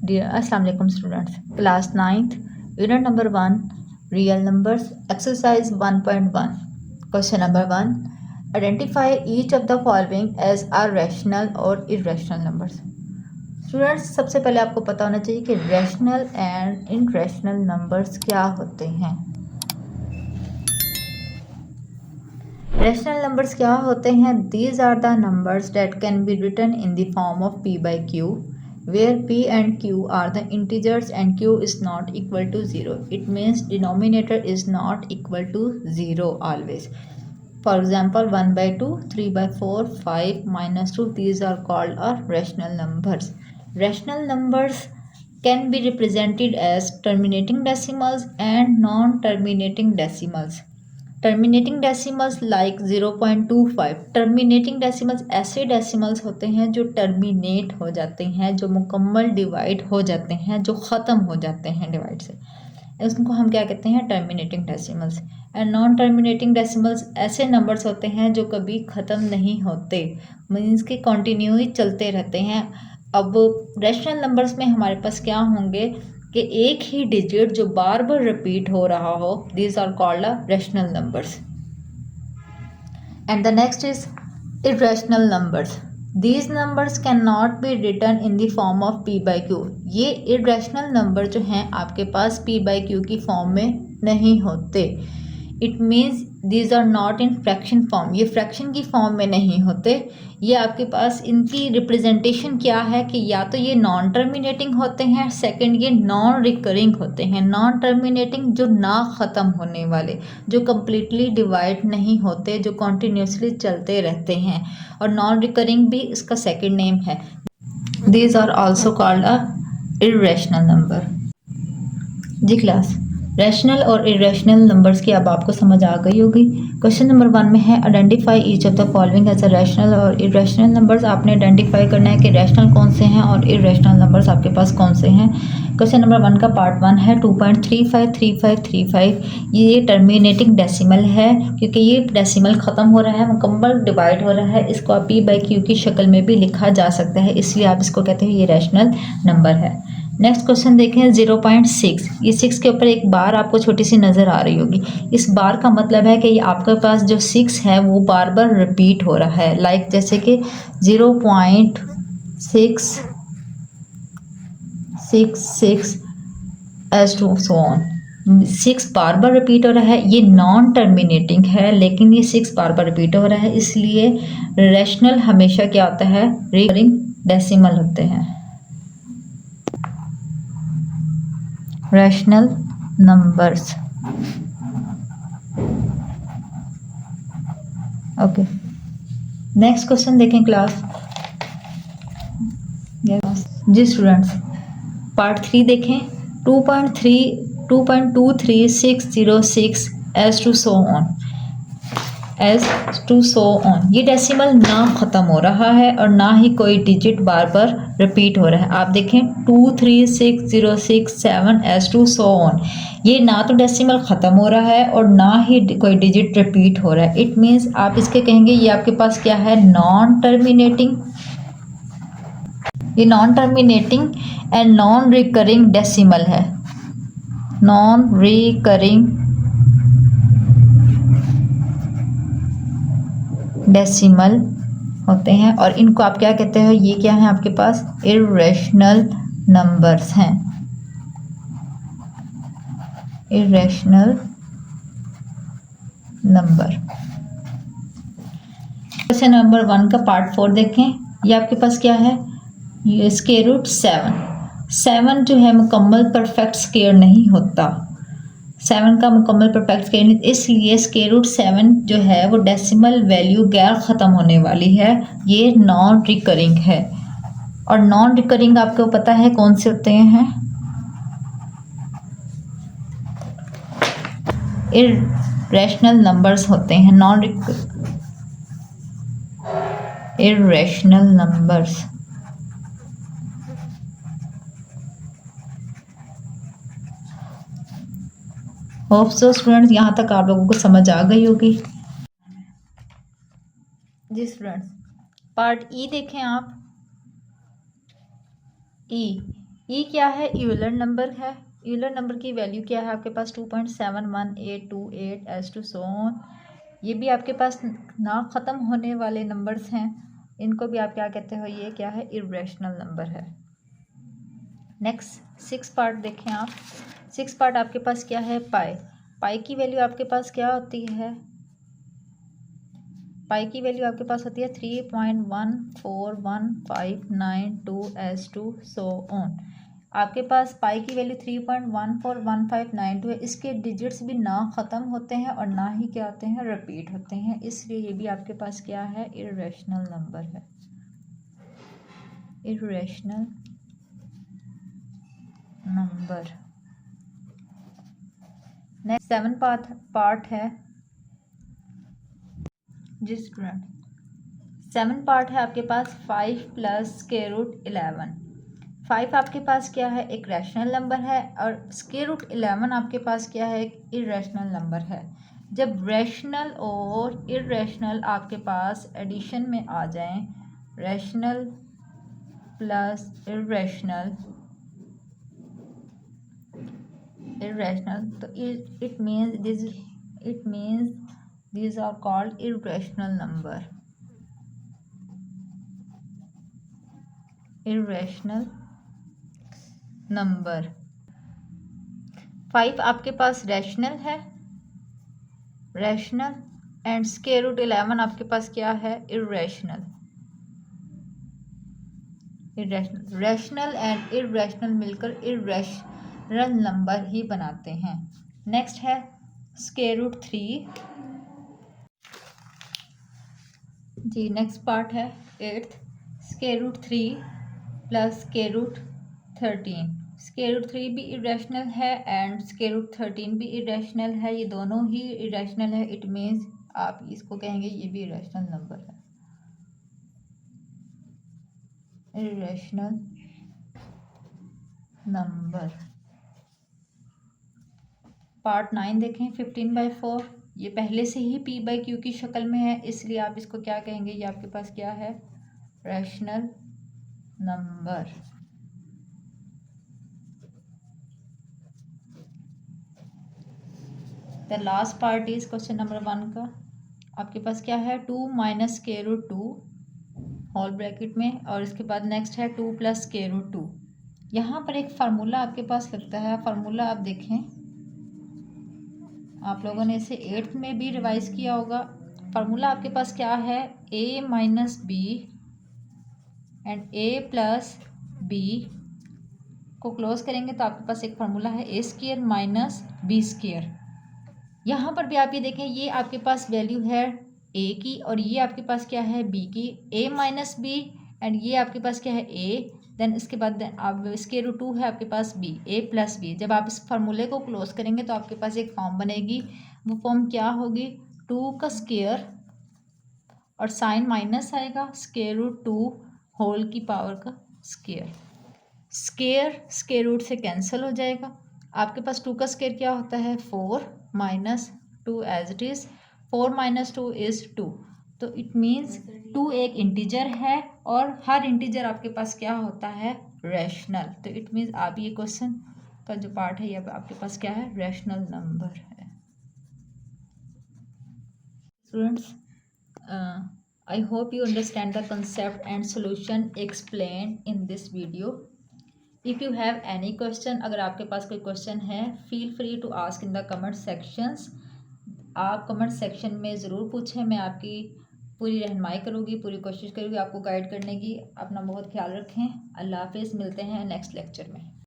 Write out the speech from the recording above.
Dear Assalamu alaikum students, class 9th, unit number 1, real numbers, exercise 1.1. Question number 1, identify each of the following as are rational or irrational numbers. Students, सबसे पहले आपको पता होना चाहिए कि rational and irrational numbers क्या होते हैं. Rational numbers क्या होते हैं? These are the numbers that can be written in the form of p by q, where p and q are the integers and q is not equal to 0. It means denominator is not equal to 0 always. For example, 1 by 2, 3 by 4, 5, minus 2, these are called rational numbers. Rational numbers can be represented as terminating decimals and non-terminating decimals. Terminating decimals like 0.25. Terminating decimals ऐसे decimals होते हैं जो terminate हो जाते हैं, जो मुकम्मल divide हो जाते हैं, जो ख़त्म हो जाते हैं डिवाइड से, उसको हम क्या कहते हैं? Terminating decimals. And non terminating decimals ऐसे नंबर्स होते हैं जो कभी ख़त्म नहीं होते, मीन्स के कंटिन्यू ही चलते रहते हैं. अब रैशनल नंबर्स में हमारे पास क्या होंगे कि एक ही डिजिट जो बार बार रिपीट हो रहा हो, these are called rational numbers. And the next is irrational numbers. These numbers can not be written in the form of p by q. ये इरेशनल नंबर जो हैं आपके पास पी बाई क्यू की फॉर्म में नहीं होते. It means these are not in fraction form. ये फ्रैक्शन की फॉर्म में नहीं होते. ये आपके पास इनकी रिप्रेजेंटेशन क्या है कि या तो ये नॉन टर्मिनेटिंग होते हैं, सेकंड ये नॉन रिकरिंग होते हैं. नॉन टर्मिनेटिंग जो ना ख़त्म होने वाले, जो कम्प्लीटली डिवाइड नहीं होते, जो कॉन्टीन्यूसली चलते रहते हैं, और नॉन रिकरिंग भी इसका सेकंड नेम है. These are also called a irrational number. जी क्लास, रैशनल और इरेशनल नंबर्स की अब आपको समझ आ गई होगी. क्वेश्चन नंबर 1 में है identify each of the following as a rational और इरेशनल नंबर्स. आपने आइडेंटिफाई करना है कि रैशनल कौन से हैं और इरेशनल नंबर्स आपके पास कौन से हैं. क्वेश्चन नंबर 1 का पार्ट 1 है 2.353535. ये टर्मिनेटिंग डेसिमल है क्योंकि ये डेसिमल ख़त्म हो रहा है, मुकम्मल डिवाइड हो रहा है. इसको आप पी बाई क्यू की शक्ल में भी लिखा जा सकता है, इसलिए आप इसको कहते हैं ये रैशनल नंबर है. नेक्स्ट क्वेश्चन देखें 0.6. ये 6 के ऊपर एक बार आपको छोटी सी नज़र आ रही होगी. इस बार का मतलब है कि ये आपके पास जो 6 है वो बार बार रिपीट हो रहा है. लाइक जैसे कि 0.666 एज टू सो ऑन. 6 बार बार रिपीट हो रहा है. ये नॉन टर्मिनेटिंग है लेकिन ये 6 बार बार रिपीट हो रहा है, इसलिए रैशनल हमेशा क्या होता है? रिकरिंग डेसिमल होते हैं. Rational numbers. Okay, next question देखें क्लास. जी स्टूडेंट्स, पार्ट 3 देखें 2.3606 एज टू सो ऑन. ये डेसिमल ना ख़त्म हो रहा है और ना ही कोई डिजिट बार बार रिपीट हो रहा है. आप देखें 23606 एज टू सो ऑन. ये ना तो डेसिमल ख़त्म हो रहा है और ना ही कोई डिजिट रिपीट हो रहा है. इट मीन्स आप इसके कहेंगे ये आपके पास क्या है? Non terminating. ये non terminating and non recurring decimal है. नॉन रिकरिंग डेसिमल होते हैं और इनको आप क्या कहते हो? ये क्या है आपके पास? इरेशनल नंबर्स हैं. Irrational number. क्वेश्चन नंबर 1 का पार्ट 4 देखें. ये आपके पास क्या है? ये स्क्वायर रूट 7 जो है मुकम्मल परफेक्ट स्क्वायर नहीं होता. 7 का मुकम्मल परफेक्ट स्क्वायर नहीं, इसलिए स्क्वायर रूट 7 जो है वो डेसिमल वैल्यू गैर ख़त्म होने वाली है. ये नॉन रिकरिंग है. और नॉन रिकरिंग आपको पता है कौन से होते हैं? इरेशनल नंबर्स होते हैं. Irrational numbers. Hope so students, यहाँ तक आप लोगों को समझ आ गई होगी. जी स्टूडेंट्स, पार्ट ई देखें आप. ई ई क्या है? यूलर नंबर है। यूलर नंबर की वैल्यू क्या है आपके पास? 2.71828 एस टू सो ऑन। ये भी आपके पास ना ख़त्म होने वाले नंबर्स हैं, इनको भी आप क्या कहते हो? ये क्या है? इर्रेशनल नंबर है। नेक्स्ट 6 पार्ट देखें आप। 6 पार्ट आपके पास क्या है? पाई। पाई की वैल्यू आपके पास क्या होती है? पाई की वैल्यू आपके पास होती है 3.14159 एस टू सो ऑन। आपके पास पाई की वैल्यू 3.14159 है। इसके डिजिट्स भी ना ख़त्म होते हैं और ना ही क्या होते हैं? रिपीट होते हैं, इसलिए ये भी आपके पास क्या है? इर्रेशनल नंबर है। Irrational number. नेक्स्ट 7 पार्ट है। जी स्टूडेंट, 7 पार्ट है आपके पास 5 प्लस स्क्वायर रूट 11। 5 आपके पास क्या है? एक रैशनल नंबर है और स्क्वायर रूट 11 आपके पास क्या है? एक इर्रेशनल नंबर है। जब रैशनल और इर्रेशनल आपके पास एडिशन में आ जाएं, रैशनल प्लस इर्रेशनल, तो it means these are called irrational number। Irrational number. 5 आपके पास रैशनल है, रैशनल, एंड स्क्वायर रूट 11 आपके पास क्या है? Irrational. Irrational, rational and irrational मिलकर इर्रेशनल नंबर ही बनाते हैं। नेक्स्ट है स्क्वायर रूट 3। जी नेक्स्ट पार्ट है 8th, square root 3 plus square root 13। Square root 3 भी इरेशनल है एंड स्क्वायर रूट 13 भी इरेशनल है। ये दोनों ही इरेशनल है। इट मीन्स आप इसको कहेंगे ये भी इरेशनल नंबर है। Irrational number. पार्ट 9 देखें 15/4। ये पहले से ही p बाई क्यू की शक्ल में है, इसलिए आप इसको क्या कहेंगे? ये आपके पास क्या है? Rational number. The last part is question number 1 का। आपके पास क्या है? 2 minus square root 2 whole bracket में, और इसके बाद नेक्स्ट है 2 प्लस स्क्वायर रूट 2। यहाँ पर एक फार्मूला आपके पास लगता है। फार्मूला आप देखें, आप लोगों ने इसे 8th में भी रिवाइज किया होगा। फार्मूला आपके पास क्या है? a minus B and a plus B को क्लोज करेंगे तो आपके पास एक फार्मूला है a square minus B square. यहाँ पर भी आप ये देखें, ये आपके पास वैल्यू है a की और ये आपके पास क्या है? b की। a माइनस बी एंड ये आपके पास क्या है? a, देन इसके बाद आप स्क्वायर रूट 2 है आपके पास b, a प्लस बी। जब आप इस फार्मूले को क्लोज करेंगे तो आपके पास एक फॉर्म बनेगी। वो फॉर्म क्या होगी? 2 का स्क्वायर और साइन माइनस आएगा, स्क्वायर रूट 2 होल की पावर का स्क्वायर। स्क्वायर रूट से कैंसिल हो जाएगा। आपके पास 2 का स्क्वायर क्या होता है? 4 minus 2 as it is. 4 minus 2 is 2। तो इट मीन्स 2 एक इंटीजर है और हर इंटीजर आपके पास क्या होता है? रैशनल। तो इट मीन्स आप ये क्वेश्चन का जो पार्ट है ये आपके पास क्या है? रैशनल नंबर है। Students, I hope you understand the concept and solution explained in this video. If you have any question, अगर आपके पास कोई क्वेश्चन है, feel free to ask in the comment sections। आप कमेंट सेक्शन में ज़रूर पूछें, मैं आपकी पूरी रहनुमाई करूँगी, पूरी कोशिश करूँगी आपको गाइड करने की। अपना बहुत ख्याल रखें। अल्लाह हाफिज़। मिलते हैं नेक्स्ट लेक्चर में।